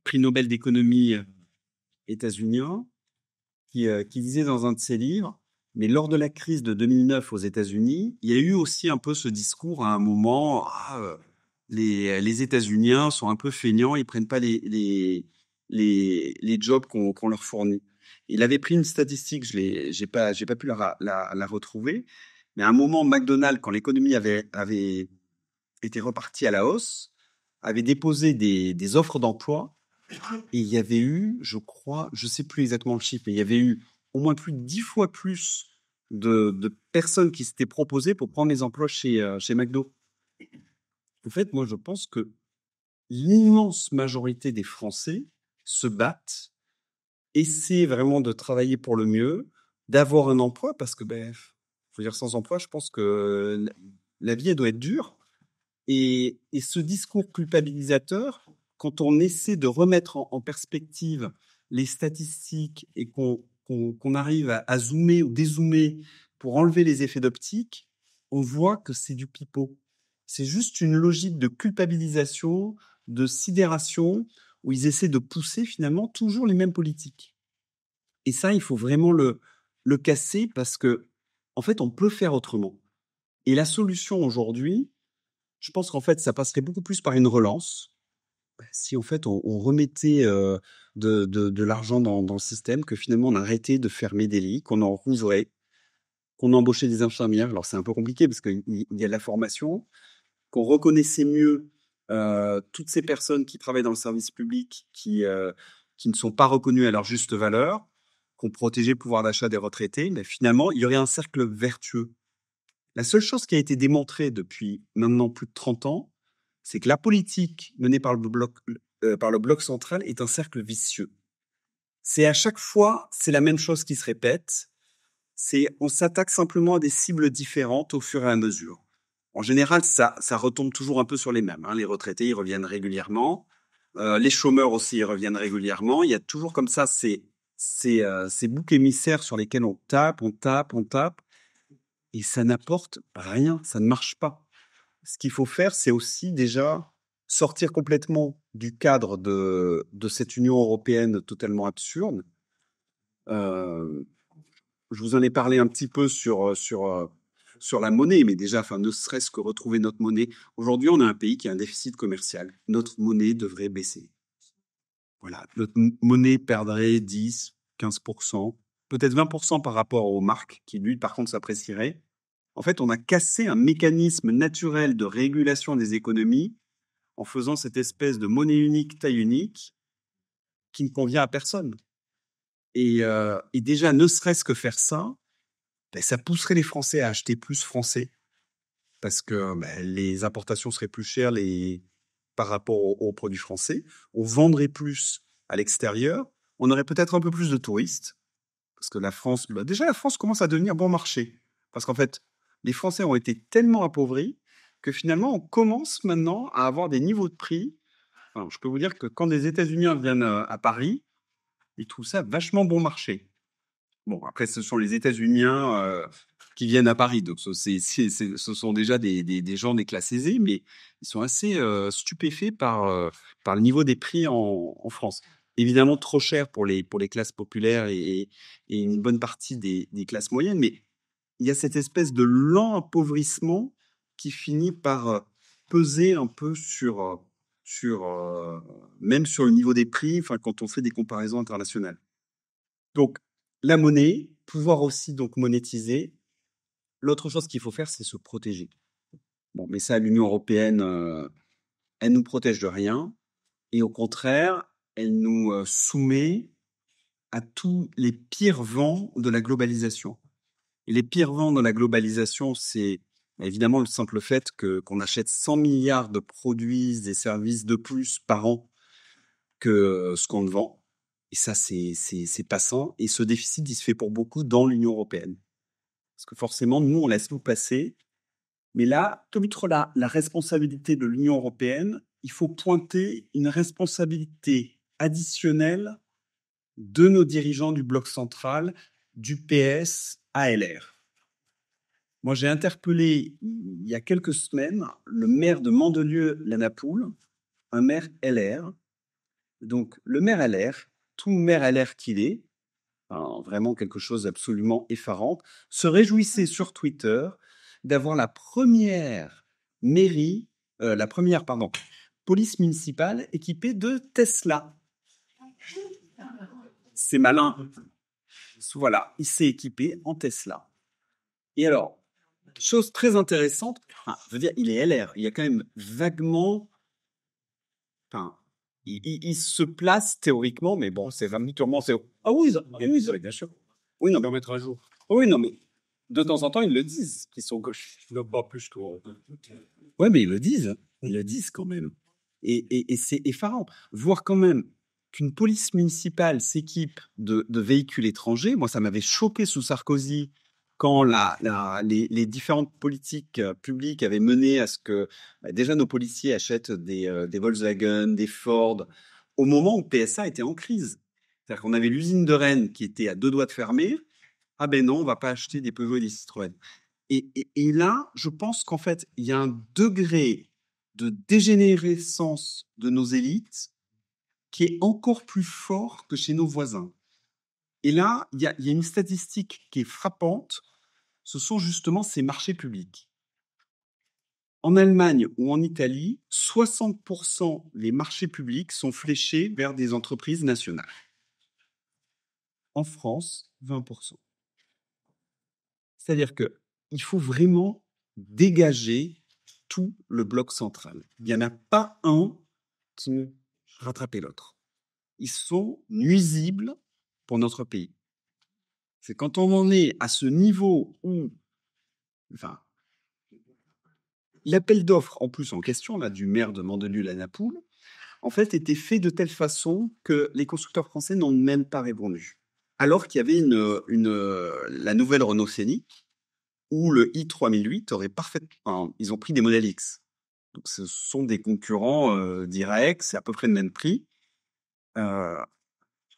prix Nobel d'économie états-uniens, qui disait dans un de ses livres, mais lors de la crise de 2009 aux États-Unis, il y a eu aussi un peu ce discours à un moment, les États-Uniens sont un peu feignants, ils prennent pas les jobs qu'on leur fournit. Il avait pris une statistique, j'ai pas pu la retrouver, mais à un moment, McDonald's, quand l'économie avait été repartie à la hausse, avait déposé des offres d'emploi et il y avait eu, je crois, je sais plus exactement le chiffre, mais il y avait eu au moins plus de 10 fois plus de personnes qui s'étaient proposées pour prendre les emplois chez McDo. En fait, moi, je pense que l'immense majorité des Français se battent, essaient vraiment de travailler pour le mieux, d'avoir un emploi, parce que, faut dire, sans emploi, je pense que la vie, elle doit être dure. Et ce discours culpabilisateur, quand on essaie de remettre en perspective les statistiques et qu'on arrive à zoomer ou dézoomer pour enlever les effets d'optique, on voit que c'est du pipeau. C'est juste une logique de culpabilisation, de sidération, où ils essaient de pousser finalement toujours les mêmes politiques. Et ça, il faut vraiment le casser parce que, en fait, on peut faire autrement. Et la solution aujourd'hui, je pense qu'en fait, ça passerait beaucoup plus par une relance. Si en fait, on remettait de l'argent dans le système, que finalement on arrêtait de fermer des lits, qu'on en rouvrait, qu'on embauchait des infirmières. Alors c'est un peu compliqué parce qu'il y a de la formation, qu'on reconnaissait mieux toutes ces personnes qui travaillent dans le service public, qui ne sont pas reconnues à leur juste valeur, qu'on protégeait le pouvoir d'achat des retraités. Mais finalement, il y aurait un cercle vertueux. La seule chose qui a été démontrée depuis maintenant plus de 30 ans, c'est que la politique menée par le bloc central est un cercle vicieux. C'est à chaque fois, c'est la même chose qui se répète. On s'attaque simplement à des cibles différentes au fur et à mesure. En général, ça retombe toujours un peu sur les mêmes. Les retraités, ils reviennent régulièrement. Les chômeurs aussi, ils reviennent régulièrement. Il y a toujours comme ça ces boucs émissaires sur lesquels on tape. Et ça n'apporte rien, ça ne marche pas. Ce qu'il faut faire, c'est aussi déjà sortir complètement du cadre de cette Union européenne totalement absurde. Je vous en ai parlé un petit peu sur la monnaie, mais déjà, ne serait-ce que retrouver notre monnaie. Aujourd'hui, on a un pays qui a un déficit commercial. Notre monnaie devrait baisser. Voilà, notre monnaie perdrait 10, 15%, peut-être 20% par rapport aux marques, qui lui, par contre, s'apprécierait. En fait, on a cassé un mécanisme naturel de régulation des économies en faisant cette espèce de monnaie unique, taille unique, qui ne convient à personne. Et déjà, ne serait-ce que faire ça, ça pousserait les Français à acheter plus français, parce que les importations seraient plus chères par rapport aux produits français. On vendrait plus à l'extérieur. On aurait peut-être un peu plus de touristes, parce que la France commence à devenir bon marché. Parce qu'en fait, les Français ont été tellement appauvris que finalement, on commence maintenant à avoir des niveaux de prix. Enfin, je peux vous dire que quand des États-Unis viennent à Paris, ils trouvent ça vachement bon marché. Bon, après, ce sont les États-Unis qui viennent à Paris, donc ce sont déjà des gens des classes aisées, mais ils sont assez stupéfaits par le niveau des prix en France. Évidemment, trop cher pour les classes populaires et une bonne partie des classes moyennes, mais il y a cette espèce de lent appauvrissement qui finit par peser un peu sur même sur le niveau des prix, enfin, quand on fait des comparaisons internationales. Donc, la monnaie, pouvoir aussi donc monétiser. L'autre chose qu'il faut faire, c'est se protéger. Bon, mais ça, l'Union européenne, elle nous protège de rien. Et au contraire, elle nous soumet à tous les pires vents de la globalisation. Et les pires vents de la globalisation, c'est évidemment le simple fait qu'on achète 100 milliards de produits et services de plus par an que ce qu'on vend. Et ça, c'est pas sain. Et ce déficit, il se fait pour beaucoup dans l'Union européenne. Parce que forcément, nous, on laisse tout passer. Mais là, comme la responsabilité de l'Union européenne, il faut pointer une responsabilité additionnelle de nos dirigeants du bloc central, du PS à LR. Moi, j'ai interpellé il y a quelques semaines le maire de Mandelieu-la-Napoule, un maire LR. Donc, le maire LR, tout maire LR qu'il est, enfin, vraiment quelque chose d'absolument effarant, se réjouissait sur Twitter d'avoir la première police municipale équipée de Tesla. C'est malin. Voilà, il s'est équipé en Tesla. Et alors, chose très intéressante, je veux dire, il est LR, il y a quand même vaguement... Enfin, il se place théoriquement, mais bon, c'est vraiment... Ah oui, bien sûr. Oui, non, mais Mettre à jour. oui, non, mais de temps en temps, ils le disent, qu'ils sont gauche. Non, pas plus que. Ouais, mais ils le disent. Ils le disent quand même. Et c'est effarant. Voir quand même qu'une police municipale s'équipe de véhicules étrangers. Moi, ça m'avait choqué sous Sarkozy quand les différentes politiques publiques avaient mené à ce que déjà nos policiers achètent des Volkswagen, des Ford, au moment où PSA était en crise. C'est-à-dire qu'on avait l'usine de Rennes qui était à 2 doigts de fermer. Ah ben non, on va pas acheter des Peugeot et des Citroën. Et là, je pense qu'en fait, il y a un degré de dégénérescence de nos élites qui est encore plus fort que chez nos voisins. Et là, il y a une statistique qui est frappante, ce sont justement ces marchés publics. En Allemagne ou en Italie, 60% des marchés publics sont fléchés vers des entreprises nationales. En France, 20%. C'est-à-dire qu'il faut vraiment dégager tout le bloc central. Il n'y en a pas un qui ne rattrape l'autre. Ils sont nuisibles pour notre pays. C'est quand on en est à ce niveau où, enfin, l'appel d'offres en plus en question là du maire de Mandelieu-la-Napoule, en fait, était fait de telle façon que les constructeurs français n'ont même pas répondu. Alors qu'il y avait la nouvelle Renault Scénic où le i3008 aurait parfaitement... Enfin, ils ont pris des modèles X. Donc, ce sont des concurrents directs, c'est à peu près le même prix.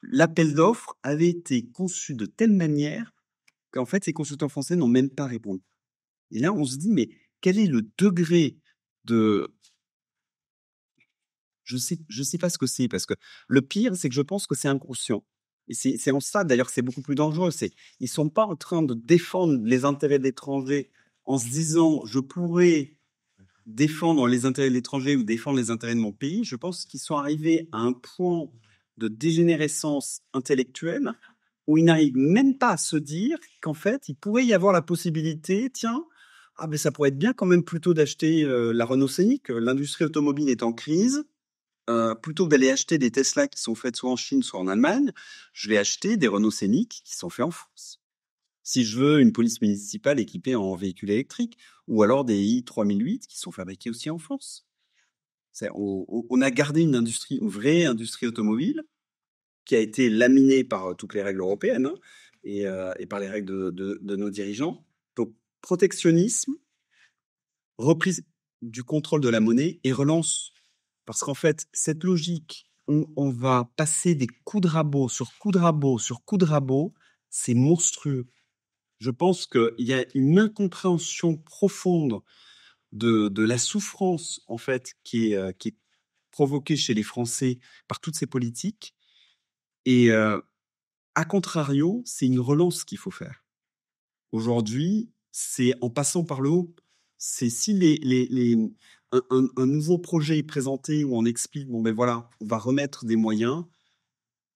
L'appel d'offres avait été conçu de telle manière qu'en fait, ces constructeurs français n'ont même pas répondu. Et là, on se dit, mais quel est le degré de... Je sais pas ce que c'est, parce que le pire, c'est que je pense que c'est inconscient. Et c'est en ça, d'ailleurs, que c'est beaucoup plus dangereux. Ils sont pas en train de défendre les intérêts de l'étranger en se disant, je pourrais défendre les intérêts de l'étranger ou défendre les intérêts de mon pays. Je pense qu'ils sont arrivés à un point de dégénérescence intellectuelle où ils n'arrivent même pas à se dire qu'en fait, il pourrait y avoir la possibilité, tiens, ah ben ça pourrait être bien quand même plutôt d'acheter la Renault Scénic. L'industrie automobile est en crise. Plutôt que d'aller acheter des Tesla qui sont faites soit en Chine, soit en Allemagne, je vais acheter des Renault Scénic qui sont faits en France. Si je veux une police municipale équipée en véhicules électriques, ou alors des i3008 qui sont fabriqués aussi en France. On a gardé une vraie industrie automobile, qui a été laminée par toutes les règles européennes et par les règles de nos dirigeants. Donc, protectionnisme, reprise du contrôle de la monnaie et relance. Parce qu'en fait, cette logique où on va passer des coups de rabot sur coups de rabot sur coups de rabot, c'est monstrueux. Je pense qu'il y a une incompréhension profonde de la souffrance, en fait, qui est provoquée chez les Français par toutes ces politiques. Et à contrario, c'est une relance qu'il faut faire. Aujourd'hui, c'est en passant par le haut. C'est si un nouveau projet est présenté où on explique, bon ben voilà, on va remettre des moyens,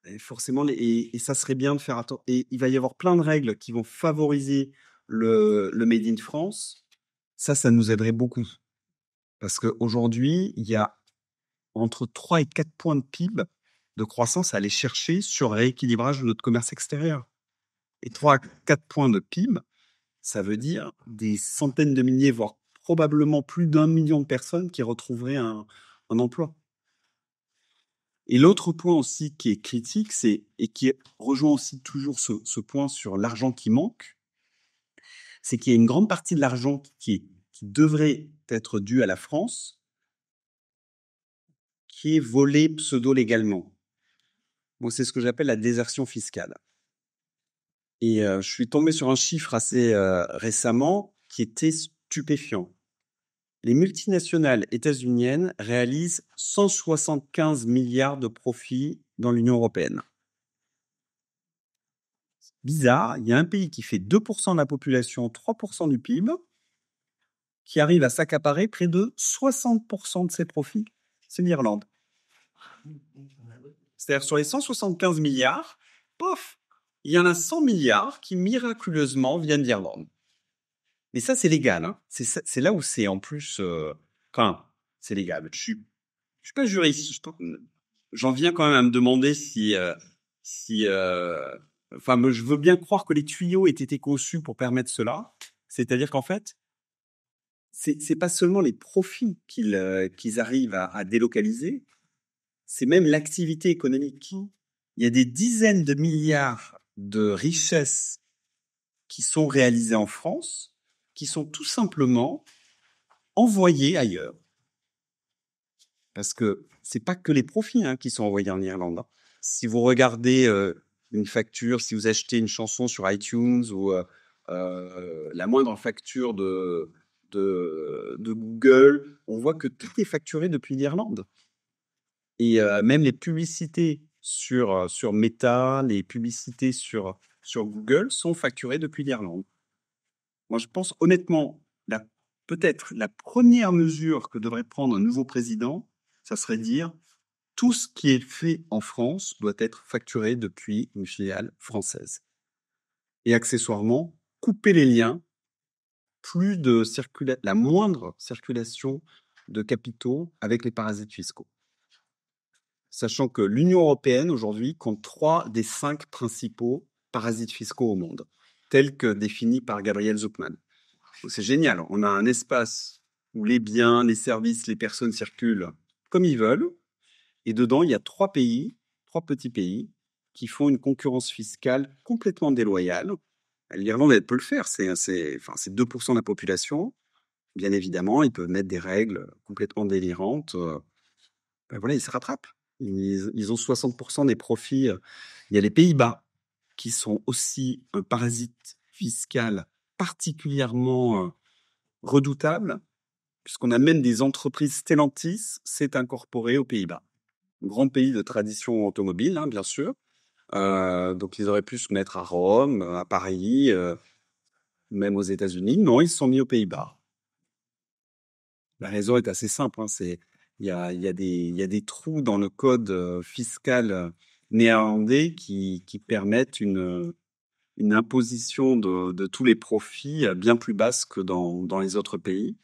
et forcément, et ça serait bien de faire attention. Et il va y avoir plein de règles qui vont favoriser le Made in France. Ça nous aiderait beaucoup. Parce qu'aujourd'hui, il y a entre 3 et 4 points de PIB de croissance à aller chercher sur le rééquilibrage de notre commerce extérieur. Et 3 à 4 points de PIB, ça veut dire des centaines de milliers, voire probablement plus d'1 million de personnes qui retrouveraient un emploi. Et l'autre point aussi qui est critique, et qui rejoint aussi toujours ce point sur l'argent qui manque, c'est qu'il y a une grande partie de l'argent qui devrait être due à la France, qui est volée pseudo-légalement. Moi, c'est ce que j'appelle la désertion fiscale. Et je suis tombé sur un chiffre assez récemment qui était stupéfiant. Les multinationales états-uniennes réalisent 175 milliards de profits dans l'Union européenne. Bizarre, il y a un pays qui fait 2% de la population, 3% du PIB, qui arrive à s'accaparer près de 60% de ses profits. C'est l'Irlande. C'est-à-dire sur les 175 milliards, pof, il y en a 100 milliards qui miraculeusement viennent d'Irlande. Mais ça, c'est légal. Hein. C'est là où c'est en plus... c'est légal. Je suis pas juriste. J'en viens quand même à me demander je veux bien croire que les tuyaux aient été conçus pour permettre cela. C'est-à-dire qu'en fait, c'est pas seulement les profits qu'ils arrivent à délocaliser, c'est même l'activité économique. Il y a des dizaines de milliards de richesses qui sont réalisées en France, qui sont tout simplement envoyés ailleurs. Parce que c'est pas que les profits qui sont envoyés en Irlande. Hein. Si vous regardez une facture, si vous achetez une chanson sur iTunes ou la moindre facture de Google, on voit que tout est facturé depuis l'Irlande. Et même les publicités sur Meta, les publicités sur Google sont facturées depuis l'Irlande. Moi, je pense honnêtement, peut-être la première mesure que devrait prendre un nouveau président, ça serait dire tout ce qui est fait en France doit être facturé depuis une filiale française. Et accessoirement, couper les liens, plus de la moindre circulation de capitaux avec les parasites fiscaux. Sachant que l'Union européenne, aujourd'hui, compte 3 des 5 principaux parasites fiscaux au monde, tels que définis par Gabriel Zucman. C'est génial. On a un espace où les biens, les services, les personnes circulent comme ils veulent. Et dedans, il y a 3 petits pays, qui font une concurrence fiscale complètement déloyale. L'Irlande, elle peut le faire. C'est 2% de la population. Bien évidemment, ils peuvent mettre des règles complètement délirantes. Voilà, ils se rattrapent. Ils ont 60% des profits. Il y a les Pays-Bas, qui sont aussi un parasite fiscal particulièrement redoutable, puisqu'on a même des entreprises. Stellantis s'est incorporé aux Pays-Bas. Grand pays de tradition automobile, bien sûr. Donc, ils auraient pu se mettre à Rome, à Paris, même aux États-Unis. Non, ils se sont mis aux Pays-Bas. La raison est assez simple. Il y a des trous dans le code fiscal néerlandais qui permettent une imposition de tous les profits bien plus basse que dans les autres pays.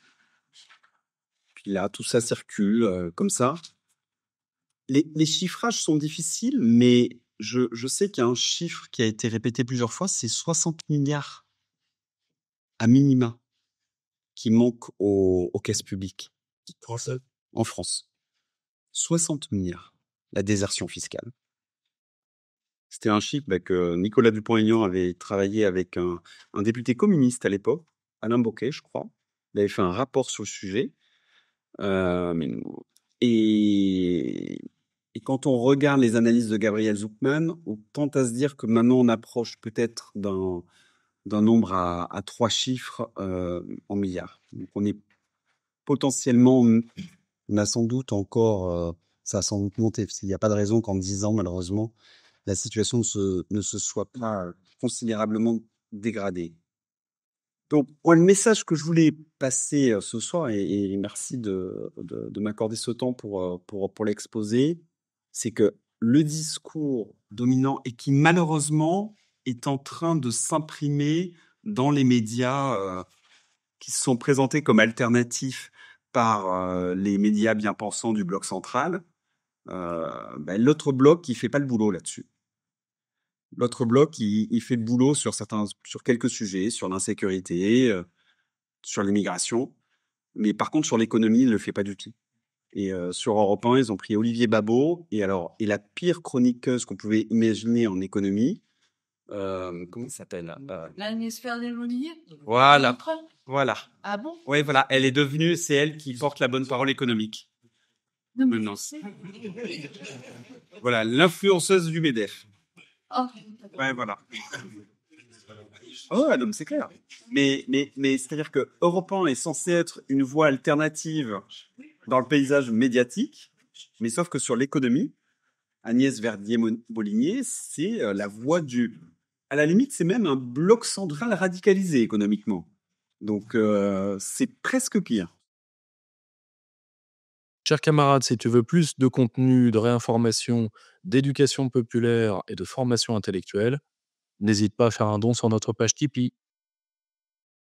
Puis là, tout ça circule comme ça. Les chiffrages sont difficiles, mais je sais qu'il y a un chiffre qui a été répété plusieurs fois, c'est 60 milliards à minima qui manquent aux caisses publiques. En France. 60 milliards, la désertion fiscale. C'était un chiffre que Nicolas Dupont-Aignan avait travaillé avec un député communiste à l'époque, Alain Bocquet, je crois. Il avait fait un rapport sur le sujet. Et quand on regarde les analyses de Gabriel Zucman, on tente à se dire que maintenant on approche peut-être d'un nombre à 3 chiffres en milliards. Donc on est potentiellement, on a sans doute encore, ça a sans doute monté, parce qu'il n'y a pas de raison qu'en 10 ans, malheureusement, la situation ne se soit pas considérablement dégradée. Donc, moi, le message que je voulais passer ce soir, et merci de m'accorder ce temps pour l'exposer, c'est que le discours dominant et qui malheureusement est en train de s'imprimer dans les médias qui se sont présentés comme alternatifs par les médias bien pensants du bloc central, l'autre bloc, il fait pas le boulot là-dessus. L'autre bloc, il fait le boulot sur quelques sujets, sur l'insécurité, sur l'immigration. Mais par contre, sur l'économie, il ne le fait pas du tout. Et sur Europe 1, ils ont pris Olivier Babot. Et la pire chroniqueuse qu'on pouvait imaginer en économie, comment elle s'appelle L'Agnès Vernet-Molinier. Voilà. Voilà. Ah bon? Oui, voilà. C'est elle qui porte la bonne parole économique. Non. Voilà, l'influenceuse du MEDEF. Oh. Ouais, voilà. Oh, non, c'est clair. Mais c'est-à-dire que Europe 1 est censé être une voie alternative dans le paysage médiatique, mais sauf que sur l'économie, Agnès Verdier-Molinier, c'est la voie du... À la limite, c'est même un bloc central radicalisé économiquement. Donc, c'est presque pire. Chers camarades, si tu veux plus de contenu, de réinformation, d'éducation populaire et de formation intellectuelle, n'hésite pas à faire un don sur notre page Tipeee.